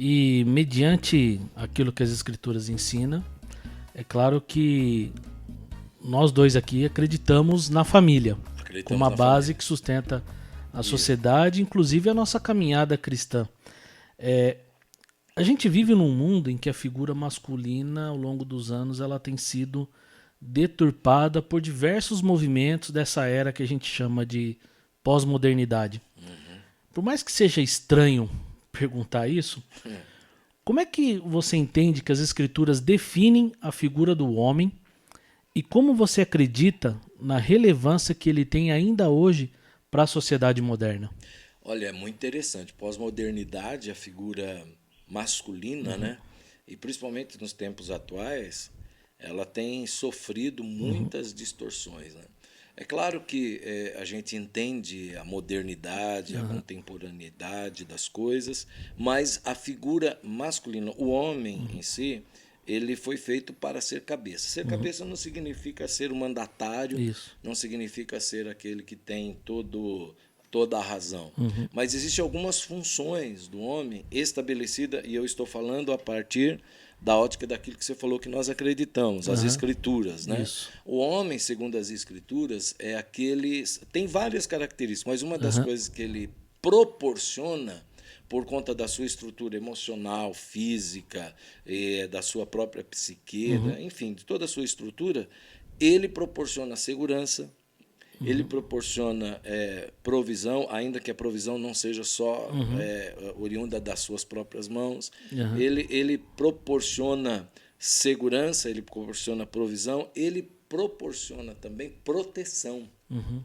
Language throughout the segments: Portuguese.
E mediante aquilo que as escrituras ensinam, é claro que nós dois aqui acreditamos na família, como Acreditamos a na base família. que sustenta a Isso. sociedade, inclusive a nossa caminhada cristã. A gente vive num mundo em que a figura masculina, ao longo dos anos, ela tem sido deturpada por diversos movimentos dessa era que a gente chama de pós-modernidade. Por mais que seja estranho perguntar isso, como é que você entende que as escrituras definem a figura do homem e como você acredita na relevância que ele tem ainda hoje para a sociedade moderna? Olha, é muito interessante. Pós-modernidade, a figura masculina, né? E principalmente nos tempos atuais, ela tem sofrido muitas distorções, né? É claro que a gente entende a modernidade, a contemporaneidade das coisas, mas a figura masculina, o homem em si, ele foi feito para ser cabeça. Ser cabeça não significa ser o mandatário, Isso. não significa ser aquele que tem toda a razão. Mas existem algumas funções do homem estabelecida, e eu estou falando a partir da ótica daquilo que você falou que nós acreditamos, as escrituras, né? Isso. O homem, segundo as escrituras, é aquele tem várias características, mas uma das coisas que ele proporciona por conta da sua estrutura emocional, física, da sua própria psique, enfim, de toda a sua estrutura, ele proporciona segurança, ele proporciona provisão, ainda que a provisão não seja só oriunda das suas próprias mãos. Ele proporciona segurança, ele proporciona provisão, ele proporciona também proteção.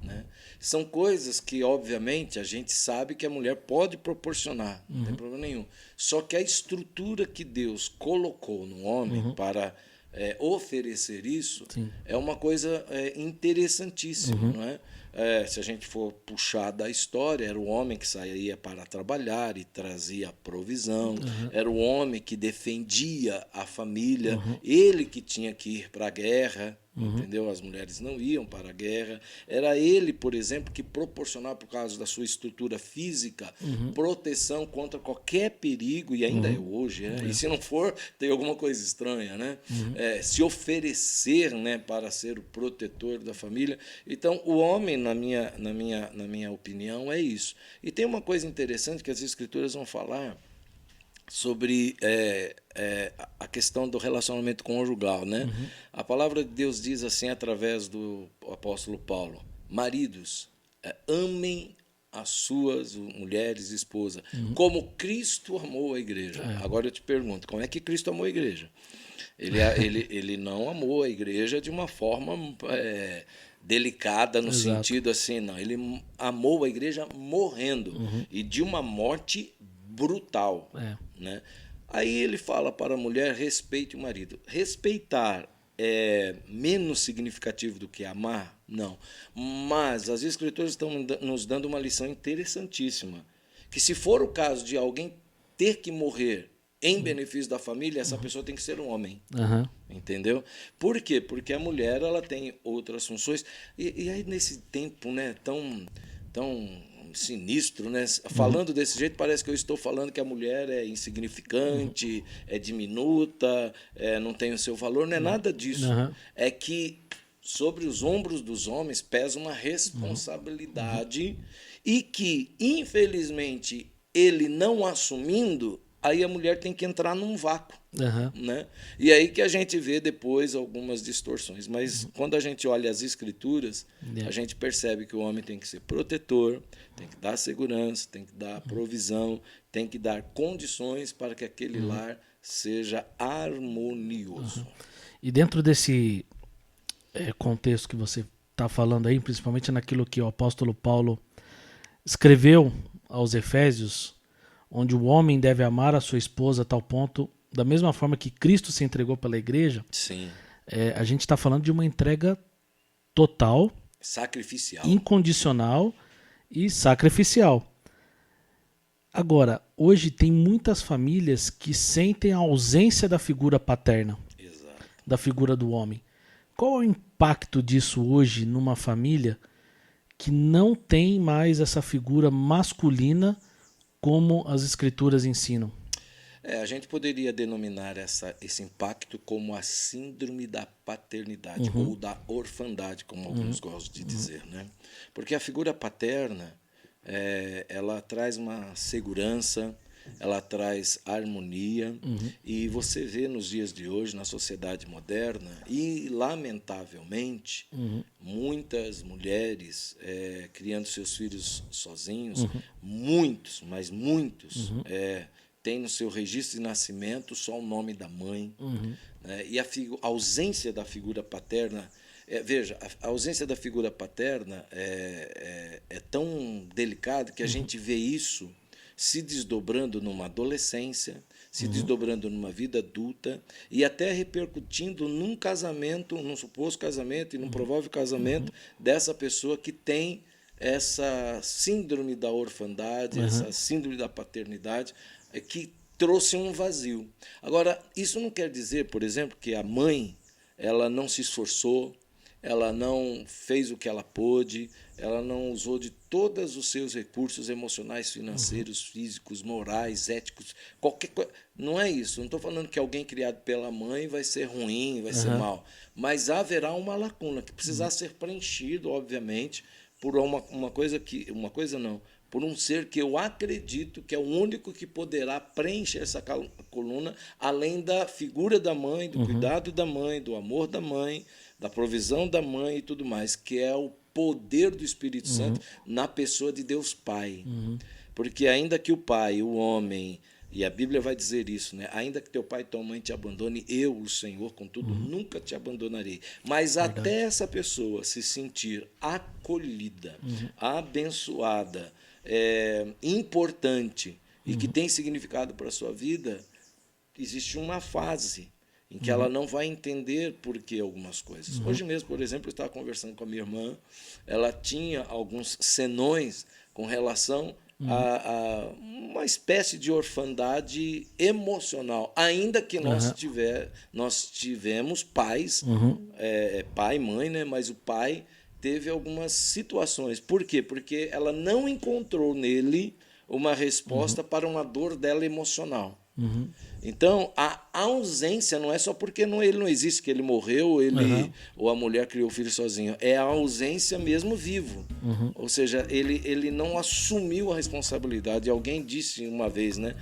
Né? São coisas que, obviamente, a gente sabe que a mulher pode proporcionar, não tem problema nenhum. Só que a estrutura que Deus colocou no homem para oferecer isso Sim. é uma coisa interessantíssima, não é? Se a gente for puxar da história, era o homem que saía para trabalhar e trazia a provisão, era o homem que defendia a família, ele que tinha que ir para a guerra, entendeu? As mulheres não iam para a guerra. Era ele, por exemplo, que proporcionava, por causa da sua estrutura física, proteção contra qualquer perigo, e ainda é hoje, né? E se não for, tem alguma coisa estranha, né? Se oferecer, né, para ser o protetor da família. Então, o homem, na minha opinião, é isso. E tem uma coisa interessante que as escrituras vão falar sobre a questão do relacionamento conjugal, né? A palavra de Deus diz assim através do apóstolo Paulo: maridos, amem as suas mulheres e esposas, como Cristo amou a igreja. Agora eu te pergunto, como é que Cristo amou a igreja? Ele não amou a igreja de uma forma delicada, no Exato. sentido assim, não. Ele amou a igreja morrendo, e de uma morte brutal. Né? Aí ele fala para a mulher: respeite o marido. Respeitar é menos significativo do que amar? Não. Mas as escrituras estão nos dando uma lição interessantíssima, que se for o caso de alguém ter que morrer em benefício da família, essa pessoa tem que ser um homem. Entendeu? Por quê? Porque a mulher, ela tem outras funções. E aí, nesse tempo, né, tão sinistro, né? Falando desse jeito, parece que eu estou falando que a mulher é insignificante, é diminuta, não tem o seu valor. Não é nada disso. É que sobre os ombros dos homens pesa uma responsabilidade e que, infelizmente, ele não assumindo, aí a mulher tem que entrar num vácuo. Né? E aí que a gente vê depois algumas distorções. Mas quando a gente olha as escrituras, a gente percebe que o homem tem que ser protetor, tem que dar segurança, tem que dar provisão, tem que dar condições para que aquele lar seja harmonioso. E dentro desse contexto que você está falando aí, principalmente naquilo que o apóstolo Paulo escreveu aos Efésios, onde o homem deve amar a sua esposa a tal ponto, da mesma forma que Cristo se entregou pela igreja. Sim. A gente está falando de uma entrega total, sacrificial, incondicional e sacrificial. Agora, hoje tem muitas famílias que sentem a ausência da figura paterna, da figura do homem. Qual é o impacto disso hoje numa família que não tem mais essa figura masculina como as escrituras ensinam? A gente poderia denominar esse impacto como a síndrome da paternidade ou da orfandade, como alguns gostam de dizer, né? Porque a figura paterna, ela traz uma segurança, ela traz harmonia, e você vê nos dias de hoje, na sociedade moderna, e lamentavelmente, muitas mulheres criando seus filhos sozinhos, muitos, mas muitos, têm no seu registro de nascimento só o nome da mãe, né? E a ausência da figura paterna. Veja, a ausência da figura paterna é tão delicada que a gente vê isso se desdobrando numa adolescência, se desdobrando numa vida adulta e até repercutindo num casamento, num suposto casamento e num provável casamento dessa pessoa que tem essa síndrome da orfandade, essa síndrome da paternidade, que trouxe um vazio. Agora, isso não quer dizer, por exemplo, que a mãe ela não se esforçou, ela não fez o que ela pôde, ela não usou de todos os seus recursos emocionais, financeiros, físicos, morais, éticos, qualquer coisa. Não é isso. Não estou falando que alguém criado pela mãe vai ser ruim, vai ser mal. Mas haverá uma lacuna que precisará ser preenchido, obviamente, por por um ser que eu acredito que é o único que poderá preencher essa coluna, além da figura da mãe, do cuidado da mãe, do amor da mãe, da provisão da mãe e tudo mais, que é o poder do Espírito Santo na pessoa de Deus Pai. Porque ainda que o pai, o homem, e a Bíblia vai dizer isso, né? Ainda que teu pai e tua mãe te abandone, eu, o Senhor, contudo, nunca te abandonarei. Mas verdade, até essa pessoa se sentir acolhida, abençoada, importante e que tem significado para a sua vida, existe uma fase em que ela não vai entender por que algumas coisas. Hoje mesmo, por exemplo, eu estava conversando com a minha irmã, ela tinha alguns senões com relação a uma espécie de orfandade emocional, ainda que nós tivemos pais, pai e mãe, né? Mas o pai teve algumas situações. Por quê? Porque ela não encontrou nele uma resposta para uma dor dela emocional. Então, a ausência não é só porque ele não existe, que ele morreu, ou a mulher criou o filho sozinho. É a ausência mesmo vivo. Ou seja, ele não assumiu a responsabilidade. Alguém disse uma vez, né?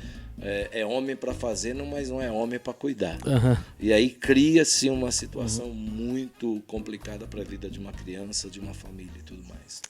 É homem para fazer, mas não é homem para cuidar. E aí cria-se uma situação muito complicada para a vida de uma criança, de uma família e tudo mais.